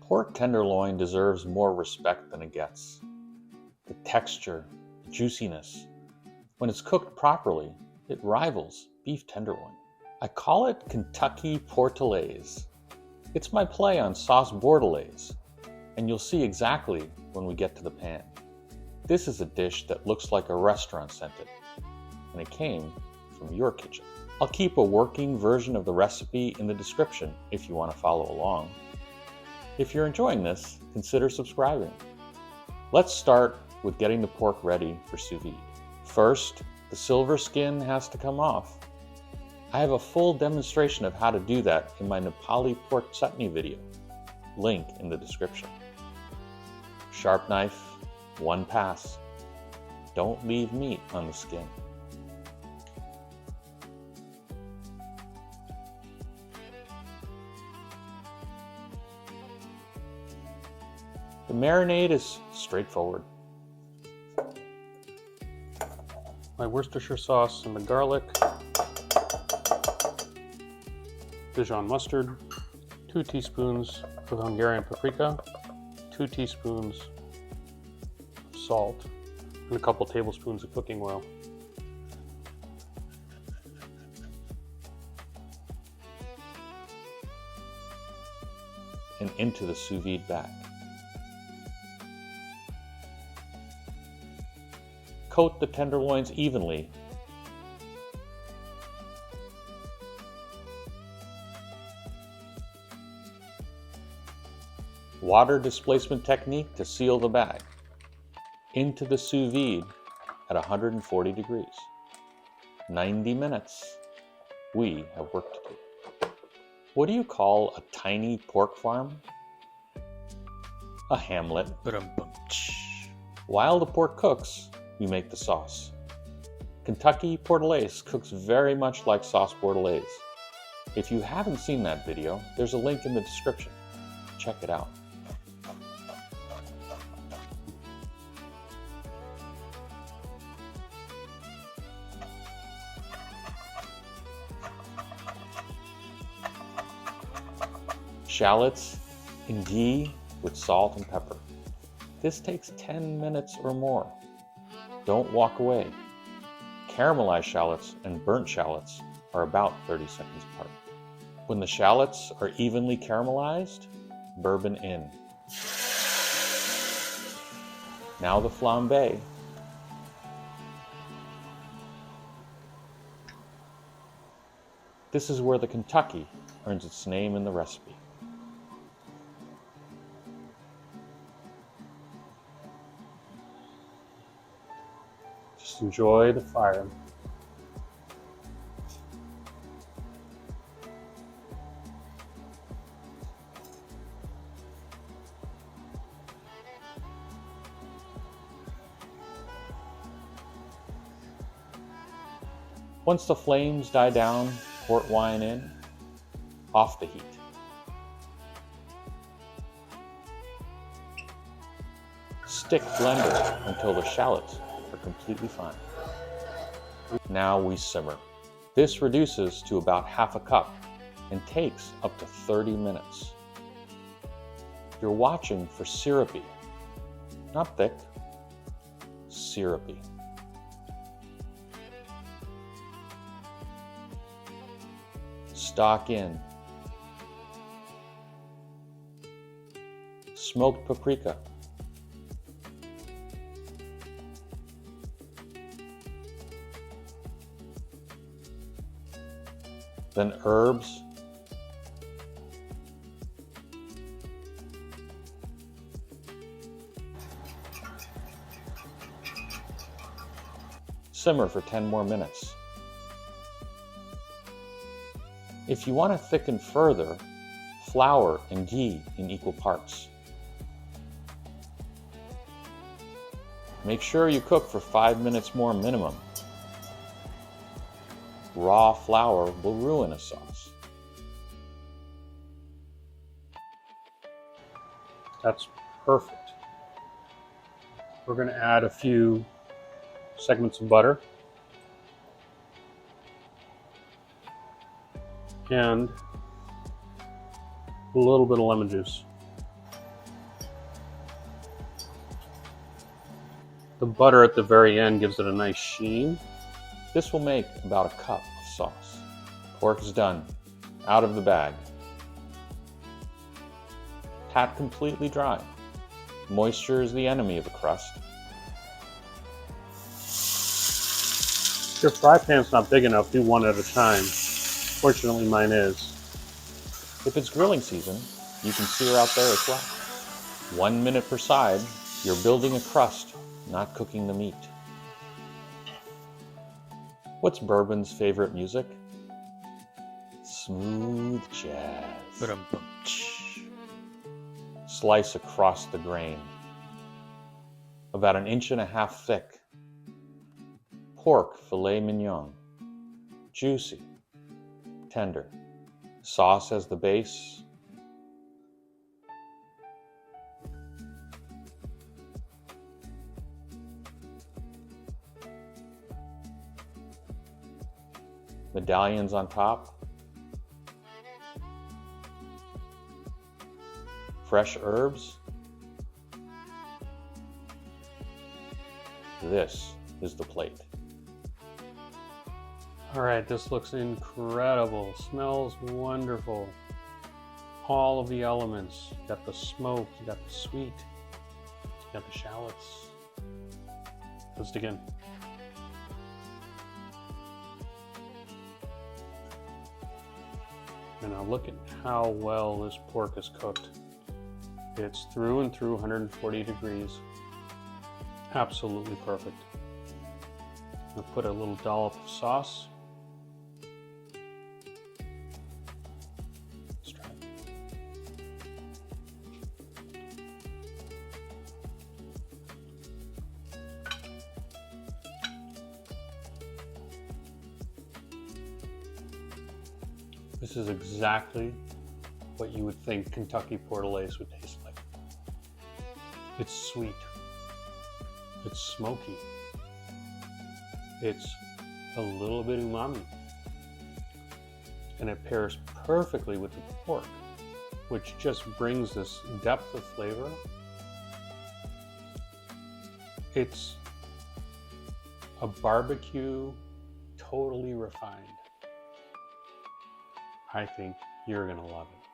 Pork tenderloin deserves more respect than it gets. The texture, the juiciness. When it's cooked properly, it rivals beef tenderloin. I call it Kentucky Portelaise. It's my play on Sauce Bordelaise, and you'll see exactly when we get to the pan. This is a dish that looks like a restaurant sent it, and it came from your kitchen. I'll keep a working version of the recipe in the description if you want to follow along. If you're enjoying this, consider subscribing. Let's start with getting the pork ready for sous vide. First, the silver skin has to come off. I have a full demonstration of how to do that in my Nepali pork chutney video, link in the description. Sharp knife, one pass. Don't leave meat on the skin. The marinade is straightforward. My Worcestershire sauce and the garlic, Dijon mustard, 2 teaspoons of Hungarian paprika, 2 teaspoons of salt, and a couple tablespoons of cooking oil. And into the sous vide bag. Coat the tenderloins evenly. Water displacement technique to seal the bag. Into the sous vide at 140 degrees. 90 minutes. We have work to do. What do you call a tiny pork farm? A hamlet. While the pork cooks, we make the sauce. Kentucky Portelaise cooks very much like Sauce Bordelaise. If you haven't seen that video, there's a link in the description. Check it out. Shallots in ghee with salt and pepper. This takes 10 minutes or more. Don't walk away. Caramelized shallots and burnt shallots are about 30 seconds apart. When the shallots are evenly caramelized, bourbon in. Now the flambé. This is where the Kentucky earns its name in the recipe. Just enjoy the fire. Once the flames die down, port wine in, off the heat. Stick blender until the shallots are completely fine. Now we simmer. This reduces to about half a cup and takes up to 30 minutes. You're watching for syrupy, not thick, syrupy. Stock in. Smoked paprika. Then herbs. Simmer for 10 more minutes. If you want to thicken further, flour and ghee in equal parts. Make sure you cook for 5 minutes more minimum. Raw flour will ruin a sauce. That's perfect. We're going to add a few segments of butter and a little bit of lemon juice. The butter at the very end gives it a nice sheen. This will make about a cup of sauce. Pork is done. Out of the bag. Pat completely dry. Moisture is the enemy of a crust. If your fry pan's not big enough, do one at a time. Fortunately, mine is. If it's grilling season, you can sear out there as well. 1 minute per side, you're building a crust, not cooking the meat. What's Bourbon's favorite music? Smooth jazz. Slice across the grain. About 1.5 inches thick. Pork filet mignon. Juicy. Tender. Sauce as the base. Medallions on top. Fresh herbs. This is the plate. All right, this looks incredible. Smells wonderful. All of the elements. You got the smoke, you got the sweet, you got the shallots. Let's dig in. And now look at how well this pork is cooked. It's through and through 140 degrees. Absolutely perfect. I'll put a little dollop of sauce. Let's try it. This is exactly what you would think Kentucky Portelaise would taste like. It's sweet. It's smoky. It's a little bit umami. And it pairs perfectly with the pork, which just brings this depth of flavor. It's a barbecue totally refined. I think you're gonna love it.